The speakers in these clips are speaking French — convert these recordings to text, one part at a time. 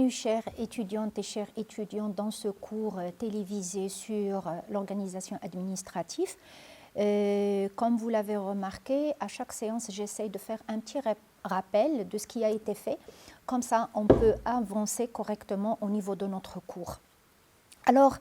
Bienvenue, chères étudiantes et chers étudiants, dans ce cours télévisé sur l'organisation administrative. Comme vous l'avez remarqué, à chaque séance, j'essaye de faire un petit rappel de ce qui a été fait. Comme ça, on peut avancer correctement au niveau de notre cours. Alors,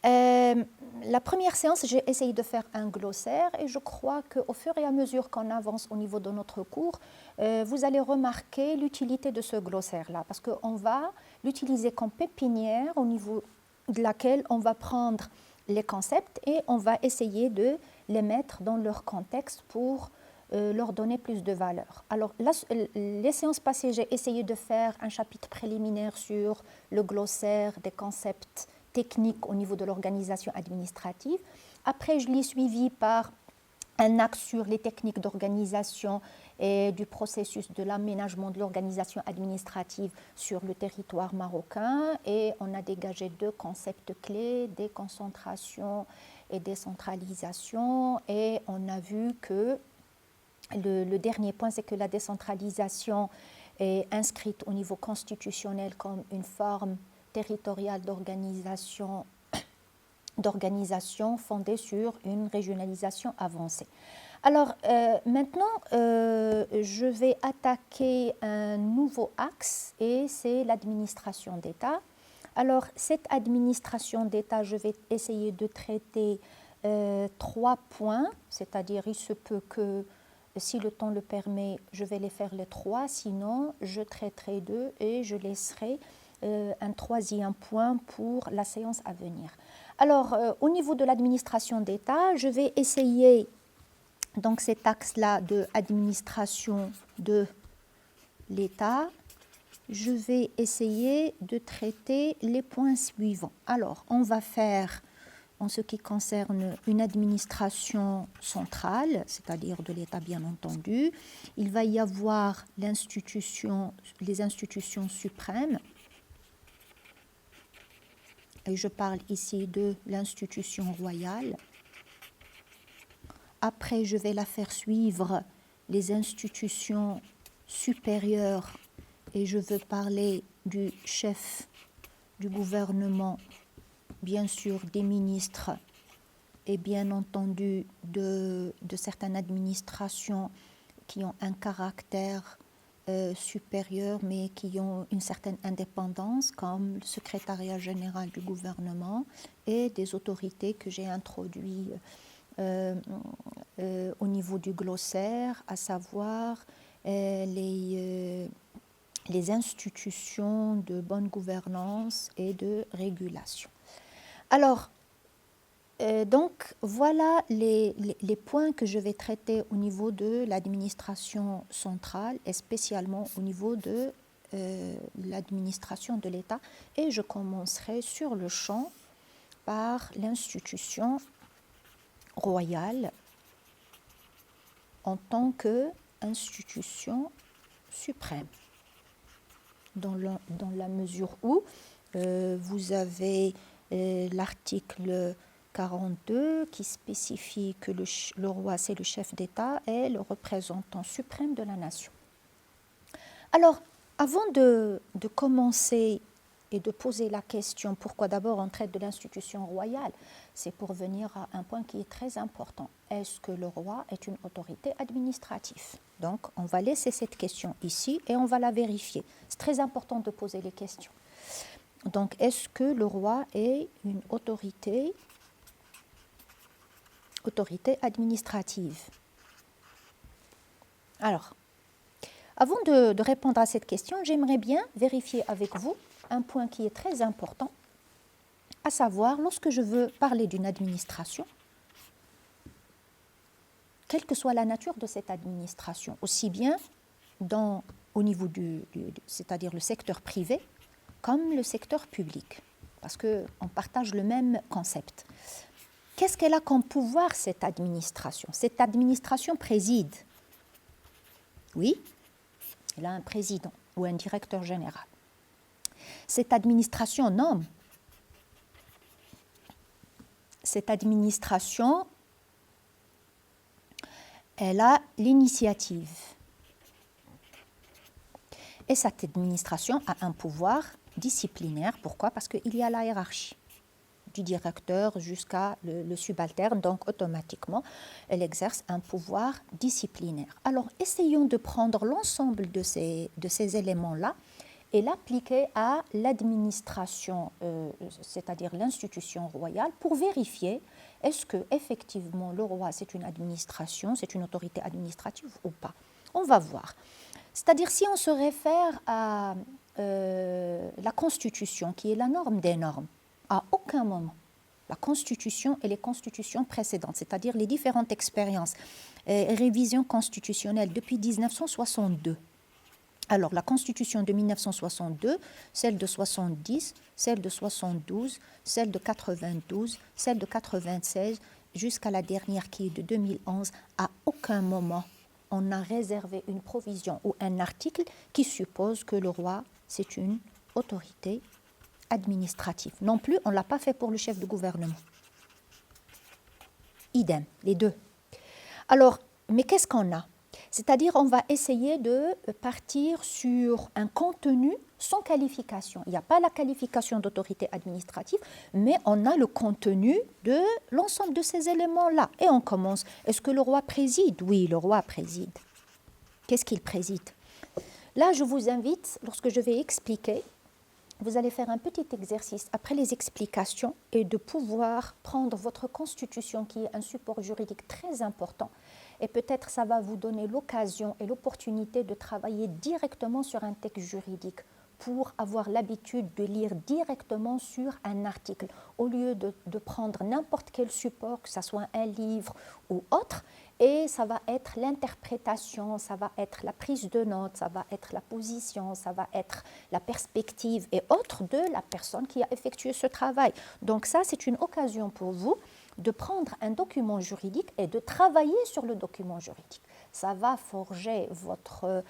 la première séance, j'ai essayé de faire un glossaire et je crois qu'au fur et à mesure qu'on avance au niveau de notre cours, vous allez remarquer l'utilité de ce glossaire-là parce qu'on va l'utiliser comme pépinière au niveau de laquelle on va prendre les concepts et on va essayer de les mettre dans leur contexte pour leur donner plus de valeur. Alors, les séances passées, j'ai essayé de faire un chapitre préliminaire sur le glossaire des concepts techniques au niveau de l'organisation administrative. Après, je l'ai suivi par un axe sur les techniques d'organisation et du processus de l'aménagement de l'organisation administrative sur le territoire marocain. Et on a dégagé deux concepts clés, déconcentration et décentralisation. Et on a vu que le dernier point, c'est que la décentralisation est inscrite au niveau constitutionnel comme une forme territoriale d'organisation fondée sur une régionalisation avancée. Alors maintenant, je vais attaquer un nouveau axe et c'est l'administration d'État. Alors cette administration d'État, je vais essayer de traiter 3 points, c'est-à-dire il se peut que si le temps le permet, je vais les faire les 3, sinon je traiterai 2 et je laisserai un 3e point pour la séance à venir. Alors, au niveau de l'administration d'État, je vais essayer, donc cet axe-là de administration de l'État, je vais essayer de traiter les points suivants. Alors, on va faire, en ce qui concerne une administration centrale, c'est-à-dire de l'État bien entendu, il va y avoir les institutions suprêmes, et je parle ici de l'institution royale. Après, je vais la faire suivre les institutions supérieures et je veux parler du chef du gouvernement, bien sûr des ministres et bien entendu de certaines administrations qui ont un caractère supérieurs, mais qui ont une certaine indépendance, comme le secrétariat général du gouvernement et des autorités que j'ai introduites au niveau du glossaire, à savoir les institutions de bonne gouvernance et de régulation. Alors, donc, voilà les points que je vais traiter au niveau de l'administration centrale et spécialement au niveau de l'administration de l'État. Et je commencerai sur le champ par l'institution royale en tant qu'institution suprême. Dans la mesure où vous avez l'article 42 qui spécifie que le roi, c'est le chef d'État et le représentant suprême de la nation. Alors, avant de commencer et de poser la question pourquoi d'abord on traite de l'institution royale, c'est pour venir à un point qui est très important. Est-ce que le roi est une autorité administrative? Donc, on va laisser cette question ici et on va la vérifier. C'est très important de poser les questions. Donc, est-ce que le roi est une autorité administrative? Alors, avant de répondre à cette question, j'aimerais bien vérifier avec vous un point qui est très important, à savoir, lorsque je veux parler d'une administration, quelle que soit la nature de cette administration, aussi bien au niveau c'est-à-dire le secteur privé, comme le secteur public, parce qu'on partage le même concept. Qu'est-ce qu'elle a comme pouvoir, cette administration? Cette administration préside. Oui, elle a un président ou un directeur général. Cette administration nomme. Cette administration, elle a l'initiative. Et cette administration a un pouvoir disciplinaire. Pourquoi? Parce qu'il y a la hiérarchie du directeur jusqu'à le subalterne, donc automatiquement, elle exerce un pouvoir disciplinaire. Alors, essayons de prendre l'ensemble de ces éléments-là et l'appliquer à l'administration, c'est-à-dire l'institution royale, pour vérifier est-ce que effectivement le roi c'est une administration, c'est une autorité administrative ou pas. On va voir. C'est-à-dire si on se réfère à la Constitution, qui est la norme des normes, à aucun moment, la Constitution et les constitutions précédentes, c'est-à-dire les différentes expériences et révisions constitutionnelles depuis 1962. Alors, la Constitution de 1962, celle de 70, celle de 72, celle de 92, celle de 96, jusqu'à la dernière qui est de 2011, à aucun moment on a réservé une provision ou un article qui suppose que le roi, c'est une autorité administrative. Non plus, on ne l'a pas fait pour le chef de gouvernement. Idem, les deux. Alors, mais qu'est-ce qu'on a? C'est-à-dire, on va essayer de partir sur un contenu sans qualification. Il n'y a pas la qualification d'autorité administrative, mais on a le contenu de l'ensemble de ces éléments-là. Et on commence. Est-ce que le roi préside? Oui, le roi préside. Qu'est-ce qu'il préside? Là, je vous invite, lorsque je vais expliquer, vous allez faire un petit exercice après les explications et de pouvoir prendre votre constitution, qui est un support juridique très important. Et peut-être ça va vous donner l'occasion et l'opportunité de travailler directement sur un texte juridique pour avoir l'habitude de lire directement sur un article, au lieu de prendre n'importe quel support, que ce soit un livre ou autre, et ça va être l'interprétation, ça va être la prise de notes, ça va être la position, ça va être la perspective et autres de la personne qui a effectué ce travail. Donc ça, c'est une occasion pour vous de prendre un document juridique et de travailler sur le document juridique. Ça va forger votre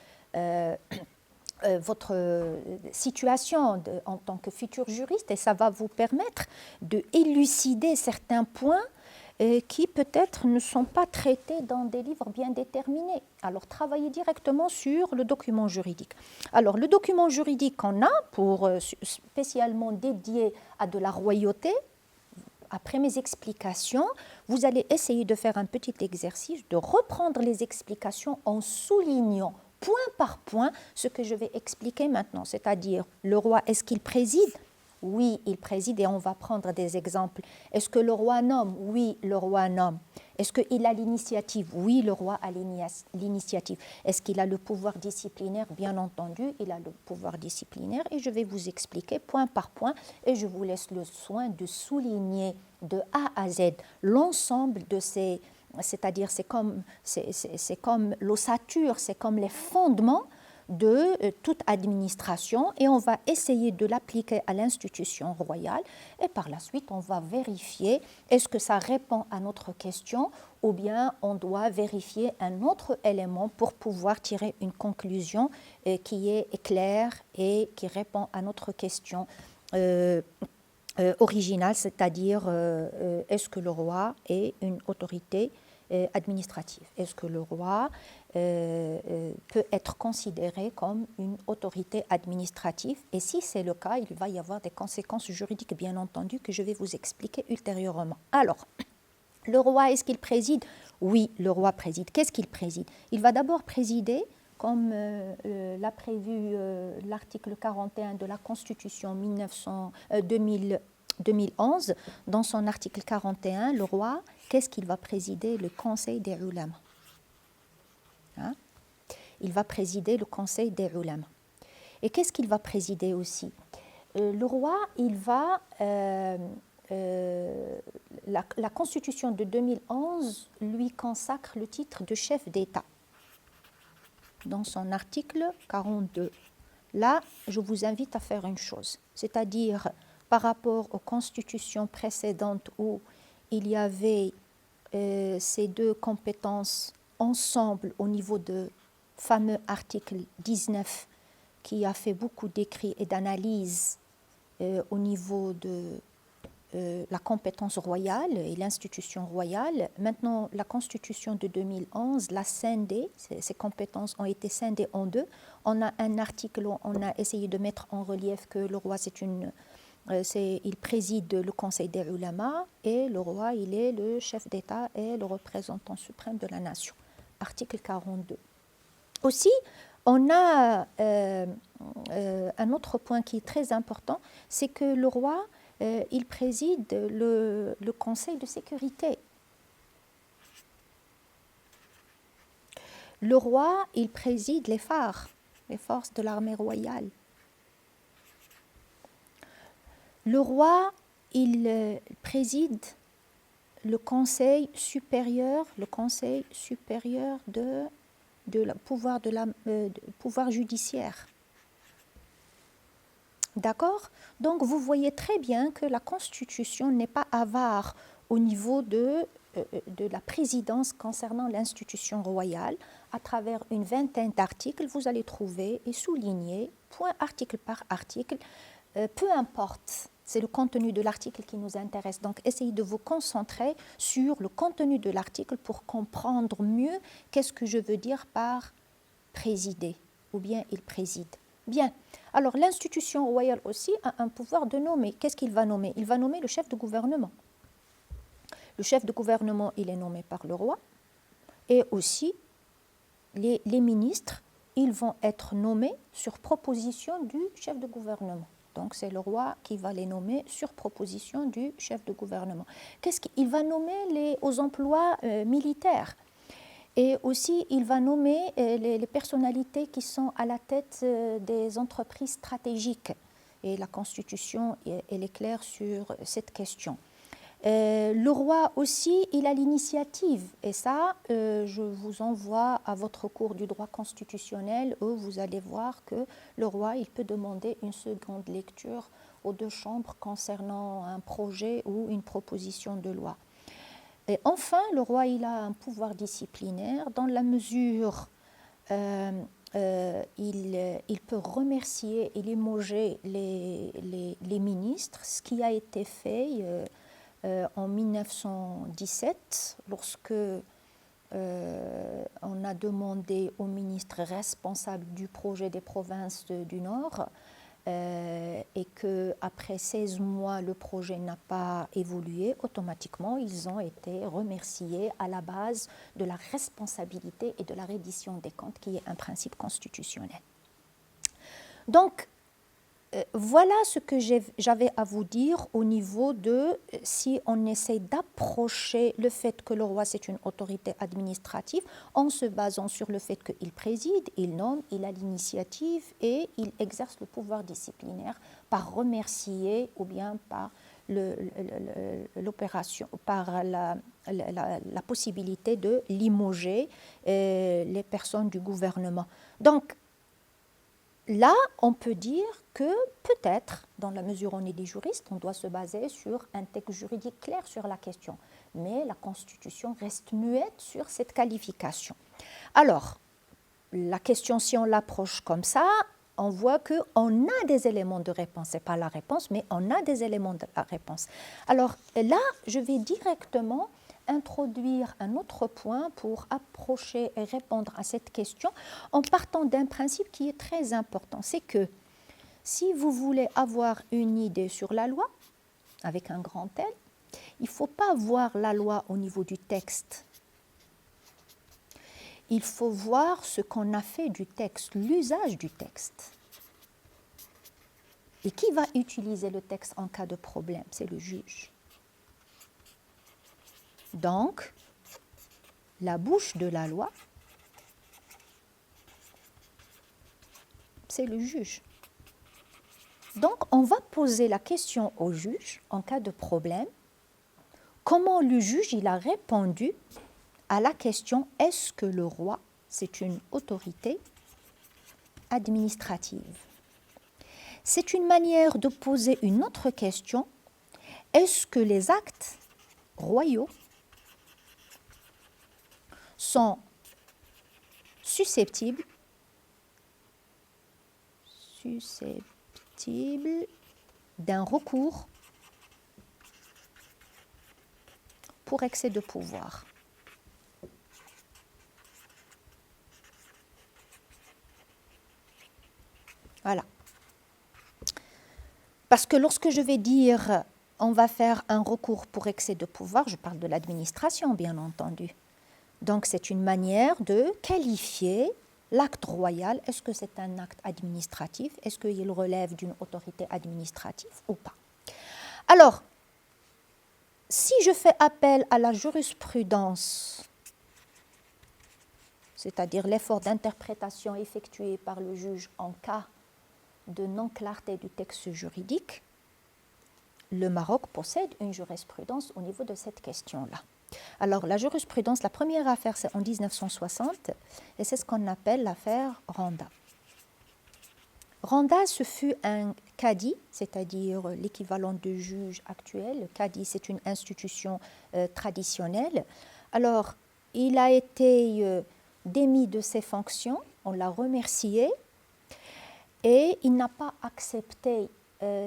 situation en tant que futur juriste et ça va vous permettre de élucider certains points qui peut-être ne sont pas traités dans des livres bien déterminés. Alors, travaillez directement sur le document juridique. Alors, le document juridique qu'on a, spécialement dédié à de la royauté, après mes explications, vous allez essayer de faire un petit exercice, de reprendre les explications en soulignant point par point ce que je vais expliquer maintenant. C'est-à-dire, le roi, est-ce qu'il préside? Oui, il préside et on va prendre des exemples. Est-ce que le roi nomme? Oui, le roi nomme. Est-ce qu'il a l'initiative? Oui, le roi a l'initiative. Est-ce qu'il a le pouvoir disciplinaire? Bien entendu, il a le pouvoir disciplinaire et je vais vous expliquer point par point et je vous laisse le soin de souligner de A à Z l'ensemble de ces, c'est-à-dire c'est comme l'ossature, c'est comme les fondements de toute administration et on va essayer de l'appliquer à l'institution royale et par la suite on va vérifier est-ce que ça répond à notre question ou bien on doit vérifier un autre élément pour pouvoir tirer une conclusion qui est claire et qui répond à notre question originale, c'est-à-dire est-ce que le roi est une autorité administrative? Est-ce que le roi peut être considéré comme une autorité administrative? Et si c'est le cas, il va y avoir des conséquences juridiques, bien entendu, que je vais vous expliquer ultérieurement. Alors, le roi, est-ce qu'il préside? Oui, le roi préside. Qu'est-ce qu'il préside? Il va d'abord présider, comme l'a prévu l'article 41 de la Constitution 2011, dans son article 41, le roi, qu'est-ce qu'il va présider? Le Conseil des ulama. Hein? Il va présider le Conseil des ulama. Et qu'est-ce qu'il va présider aussi? Le roi, il va... la Constitution de 2011 lui consacre le titre de chef d'État dans son article 42. Là, je vous invite à faire une chose, c'est-à-dire par rapport aux constitutions précédentes où il y avait ces deux compétences ensemble au niveau de fameux article 19 qui a fait beaucoup d'écrits et d'analyses au niveau de la compétence royale et l'institution royale. Maintenant, la Constitution de 2011 l'a scindée, ces compétences ont été scindées en deux. On a un article où on a essayé de mettre en relief que le roi, il préside le Conseil des ulama et le roi, il est le chef d'État et le représentant suprême de la nation. Article 42. Aussi, on a un autre point qui est très important, c'est que le roi, il préside le Conseil de sécurité. Le roi, il préside les phares, les forces de l'armée royale. Le roi, il préside le Conseil supérieur pouvoir judiciaire. D'accord? Donc, vous voyez très bien que la Constitution n'est pas avare au niveau de la présidence concernant l'institution royale. À travers une vingtaine d'articles, vous allez trouver et souligner, point article par article, peu importe, c'est le contenu de l'article qui nous intéresse. Donc, essayez de vous concentrer sur le contenu de l'article pour comprendre mieux qu'est-ce que je veux dire par présider ou bien il préside. Bien. Alors, l'institution royale aussi a un pouvoir de nommer. Qu'est-ce qu'il va nommer? Il va nommer le chef de gouvernement. Le chef de gouvernement, il est nommé par le roi. Et aussi, les ministres, ils vont être nommés sur proposition du chef de gouvernement. Donc, c'est le roi qui va les nommer sur proposition du chef de gouvernement. Qu'est-ce qu'il va nommer aux emplois militaires? Et aussi, il va nommer les personnalités qui sont à la tête des entreprises stratégiques. Et la Constitution, elle est claire sur cette question. Le roi aussi, il a l'initiative. Et ça, je vous envoie à votre cours du droit constitutionnel où vous allez voir que le roi, il peut demander une seconde lecture aux deux chambres concernant un projet ou une proposition de loi. Et enfin, le roi, il a un pouvoir disciplinaire dans la mesure il peut remercier et limoger les ministres, ce qui a été fait en 1917 lorsque on a demandé aux ministres responsables du projet des provinces du Nord et qu'après 16 mois, le projet n'a pas évolué, automatiquement, ils ont été remerciés à la base de la responsabilité et de la reddition des comptes, qui est un principe constitutionnel. Donc, voilà ce que j'avais à vous dire au niveau de si on essaie d'approcher le fait que le roi c'est une autorité administrative en se basant sur le fait qu'il préside, il nomme, il a l'initiative et il exerce le pouvoir disciplinaire par remercier ou bien par l'opération, par la possibilité de limoger les personnes du gouvernement. Donc, là, on peut dire que peut-être, dans la mesure où on est des juristes, on doit se baser sur un texte juridique clair sur la question. Mais la Constitution reste muette sur cette qualification. Alors, la question, si on l'approche comme ça, on voit qu'on a des éléments de réponse. Ce n'est pas la réponse, mais on a des éléments de la réponse. Alors là, je vais directement introduire un autre point pour approcher et répondre à cette question en partant d'un principe qui est très important. C'est que si vous voulez avoir une idée sur la loi, avec un grand L, il ne faut pas voir la loi au niveau du texte. Il faut voir ce qu'on a fait du texte, l'usage du texte. Et qui va utiliser le texte en cas de problème? C'est le juge. Donc, la bouche de la loi, c'est le juge. Donc, on va poser la question au juge en cas de problème. Comment le juge il a répondu à la question « Est-ce que le roi, c'est une autorité administrative ?» C'est une manière de poser une autre question. Est-ce que les actes royaux sont susceptibles d'un recours pour excès de pouvoir. Voilà. Parce que lorsque je vais dire on va faire un recours pour excès de pouvoir, je parle de l'administration, bien entendu. Donc, c'est une manière de qualifier l'acte royal. Est-ce que c'est un acte administratif? Est-ce qu'il relève d'une autorité administrative ou pas? Alors, si je fais appel à la jurisprudence, c'est-à-dire l'effort d'interprétation effectué par le juge en cas de non-clarté du texte juridique, le Maroc possède une jurisprudence au niveau de cette question-là. Alors, la jurisprudence, la première affaire, c'est en 1960, et c'est ce qu'on appelle l'affaire Randa. Randa, ce fut un cadi, c'est-à-dire l'équivalent de juge actuel. Le cadi, c'est une institution traditionnelle. Alors, il a été démis de ses fonctions, on l'a remercié, et il n'a pas accepté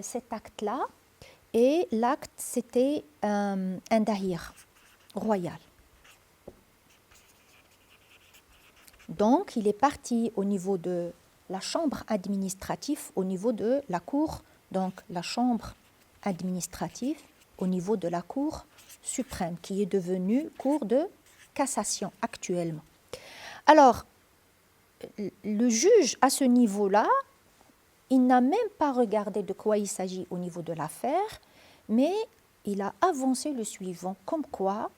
cet acte-là. Et l'acte, c'était un dahir royal. Donc, il est parti au niveau de la chambre administrative, au niveau de la cour, donc la chambre administrative, au niveau de la cour suprême, qui est devenue cour de cassation actuellement. Alors, le juge, à ce niveau-là, il n'a même pas regardé de quoi il s'agit au niveau de l'affaire, mais il a avancé le suivant, comme quoi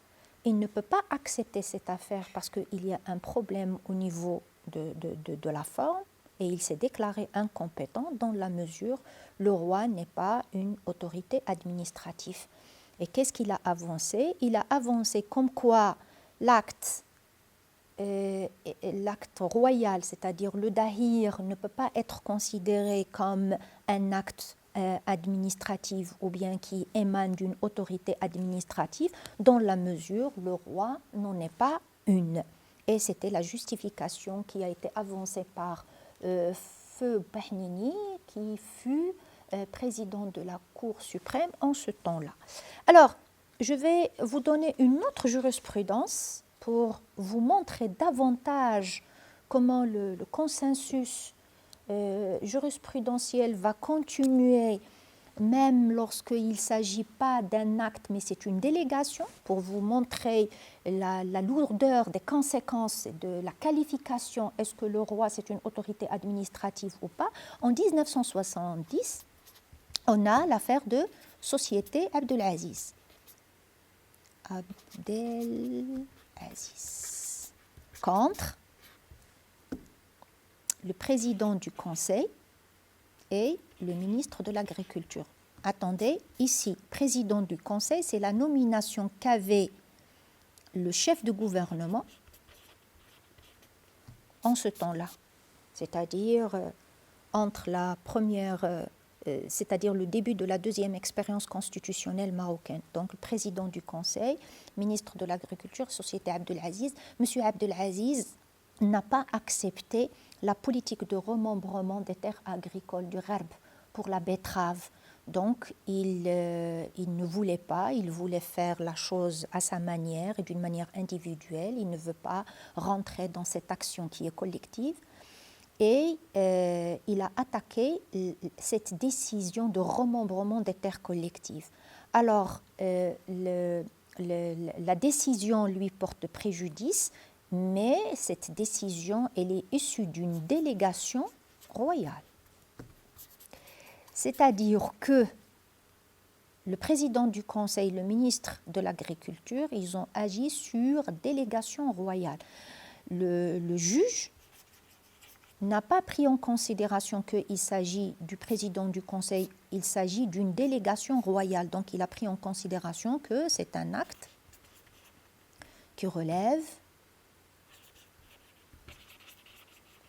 il ne peut pas accepter cette affaire parce qu'il y a un problème au niveau de la forme et il s'est déclaré incompétent dans la mesure où le roi n'est pas une autorité administrative. Et qu'est-ce qu'il a avancé? Il a avancé comme quoi l'acte royal, c'est-à-dire le dahir, ne peut pas être considéré comme un acte administratif ou bien qui émane d'une autorité administrative dans la mesure où le roi n'en est pas une. Et c'était la justification qui a été avancée par Feu Bahnini, qui fut président de la Cour suprême en ce temps-là. Alors, je vais vous donner une autre jurisprudence pour vous montrer davantage comment le consensus jurisprudentiel va continuer même lorsqu'il ne s'agit pas d'un acte, mais c'est une délégation, pour vous montrer la lourdeur des conséquences de la qualification, est-ce que le roi c'est une autorité administrative ou pas. En 1970, on a l'affaire de Société Abdelaziz. Abdelaziz contre le président du Conseil et le ministre de l'Agriculture. Attendez, ici, président du Conseil, c'est la nomination qu'avait le chef de gouvernement en ce temps-là, c'est-à-dire entre la première, c'est-à-dire le début de la deuxième expérience constitutionnelle marocaine. Donc, le président du Conseil, ministre de l'Agriculture, Société Abdelaziz. Monsieur Abdelaziz n'a pas accepté la politique de remembrement des terres agricoles du Gharb pour la betterave. Donc, il ne voulait pas, il voulait faire la chose à sa manière et d'une manière individuelle. Il ne veut pas rentrer dans cette action qui est collective. Et il a attaqué cette décision de remembrement des terres collectives. Alors, la décision lui porte préjudice, mais cette décision, elle est issue d'une délégation royale. C'est-à-dire que le président du Conseil, le ministre de l'Agriculture, ils ont agi sur délégation royale. Le juge n'a pas pris en considération qu'il s'agit du président du Conseil, il s'agit d'une délégation royale. Donc il a pris en considération que c'est un acte qui relève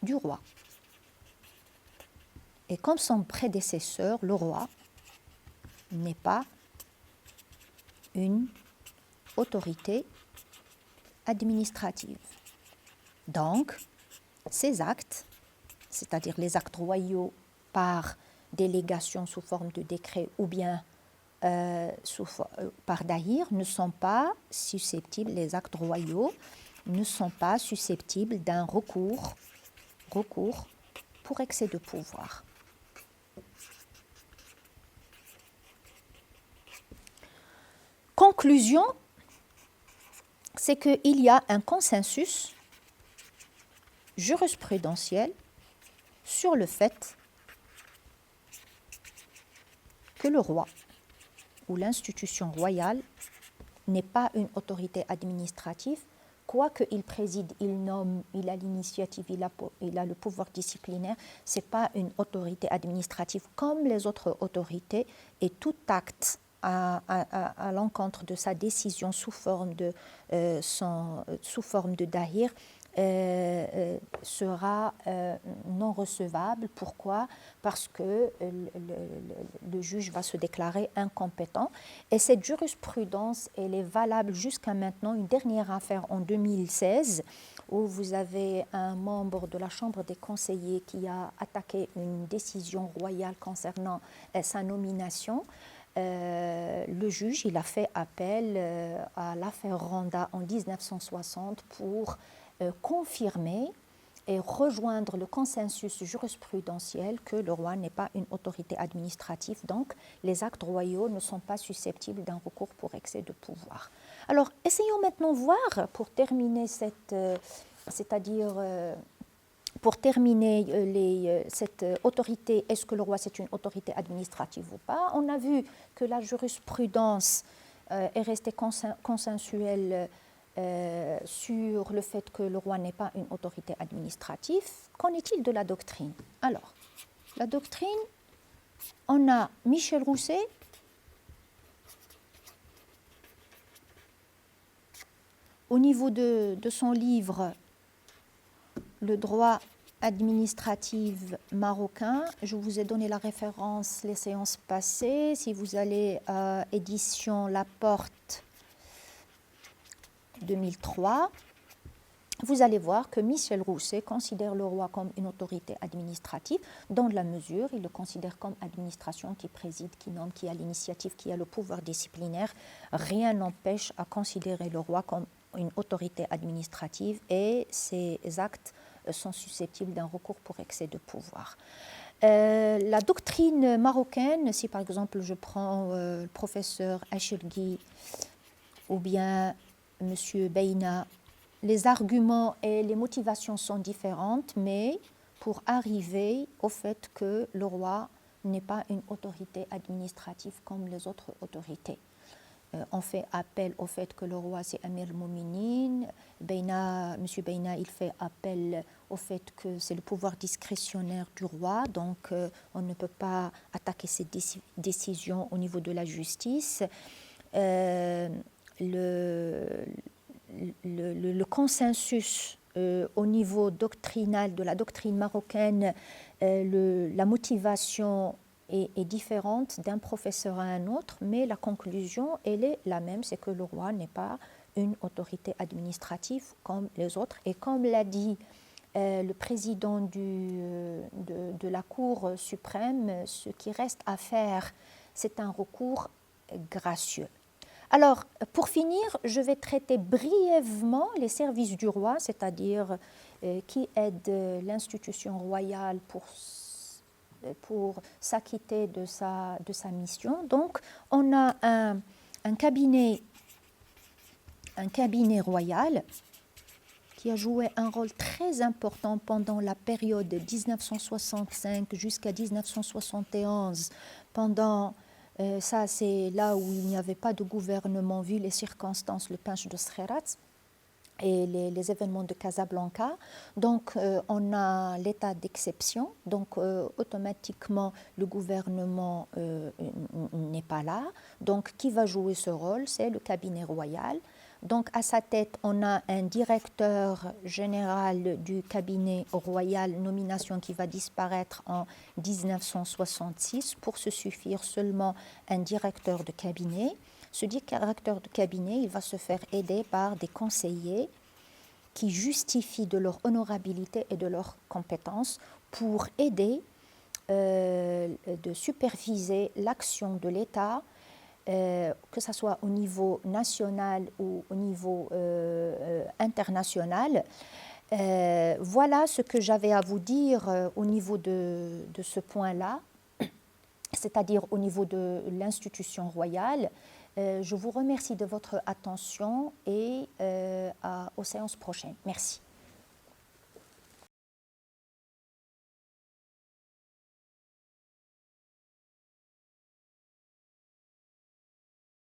du roi. Et comme son prédécesseur, le roi, n'est pas une autorité administrative. Donc, ces actes, c'est-à-dire les actes royaux par délégation sous forme de décret ou bien par Dahir ne sont pas susceptibles, les actes royaux ne sont pas susceptibles d'un recours pour excès de pouvoir. Conclusion, c'est qu'il y a un consensus jurisprudentiel sur le fait que le roi ou l'institution royale n'est pas une autorité administrative, quoique il préside, il nomme, il a l'initiative, il a le pouvoir disciplinaire, ce n'est pas une autorité administrative comme les autres autorités, et tout acte à l'encontre de sa décision sous forme de dahir sera non recevable. Pourquoi? Parce que le juge va se déclarer incompétent. Et cette jurisprudence, elle est valable jusqu'à maintenant. Une dernière affaire en 2016, où vous avez un membre de la Chambre des conseillers qui a attaqué une décision royale concernant sa nomination. Le juge, il a fait appel à l'affaire Randa en 1960 pour confirmer et rejoindre le consensus jurisprudentiel que le roi n'est pas une autorité administrative, donc les actes royaux ne sont pas susceptibles d'un recours pour excès de pouvoir. Alors, essayons maintenant de voir, pour terminer cette autorité, est-ce que le roi c'est une autorité administrative ou pas? On a vu que la jurisprudence est restée consensuelle sur le fait que le roi n'est pas une autorité administrative. Qu'en est-il de la doctrine? Alors, la doctrine, on a Michel Rousset, au niveau de son livre Le droit administratif marocain. Je vous ai donné la référence les séances passées. Si vous allez à édition Laporte 2003, vous allez voir que Michel Rousset considère le roi comme une autorité administrative, dans la mesure il le considère comme administration qui préside, qui nomme, qui a l'initiative, qui a le pouvoir disciplinaire. Rien n'empêche à considérer le roi comme une autorité administrative et ses actes sont susceptibles d'un recours pour excès de pouvoir. La doctrine marocaine, si par exemple je prends le professeur Achirgui ou bien M. Beina, les arguments et les motivations sont différentes, mais pour arriver au fait que le roi n'est pas une autorité administrative comme les autres autorités. On fait appel au fait que le roi c'est Amir al-Mouminin. M. Beina, il fait appel au fait que c'est le pouvoir discrétionnaire du roi, donc on ne peut pas attaquer ses décisions au niveau de la justice. Le consensus au niveau doctrinal de la doctrine marocaine, la motivation est différente d'un professeur à un autre, mais la conclusion, elle est la même, c'est que le roi n'est pas une autorité administrative comme les autres. Et comme l'a dit le président de la Cour suprême, ce qui reste à faire, c'est un recours gracieux. Alors, pour finir, je vais traiter brièvement les services du roi, c'est-à-dire qui aident l'institution royale pour s'acquitter de sa mission. Donc, on a un cabinet royal qui a joué un rôle très important pendant la période 1965 jusqu'à 1971. Ça, c'est là où il n'y avait pas de gouvernement, vu les circonstances, le punch de Skhirat et les événements de Casablanca. Donc, on a l'état d'exception. Donc, automatiquement, le gouvernement n'est pas là. Donc, qui va jouer ce rôle? C'est le cabinet royal. Donc, à sa tête, on a un directeur général du cabinet royal, nomination qui va disparaître en 1966 pour se suffire seulement un directeur de cabinet. Ce directeur de cabinet, il va se faire aider par des conseillers qui justifient de leur honorabilité et de leur compétence pour aider de superviser l'action de l'État que ce soit au niveau national ou au niveau international. Voilà ce que j'avais à vous dire au niveau de ce point-là, c'est-à-dire au niveau de l'institution royale. Je vous remercie de votre attention et aux séances prochaines. Merci.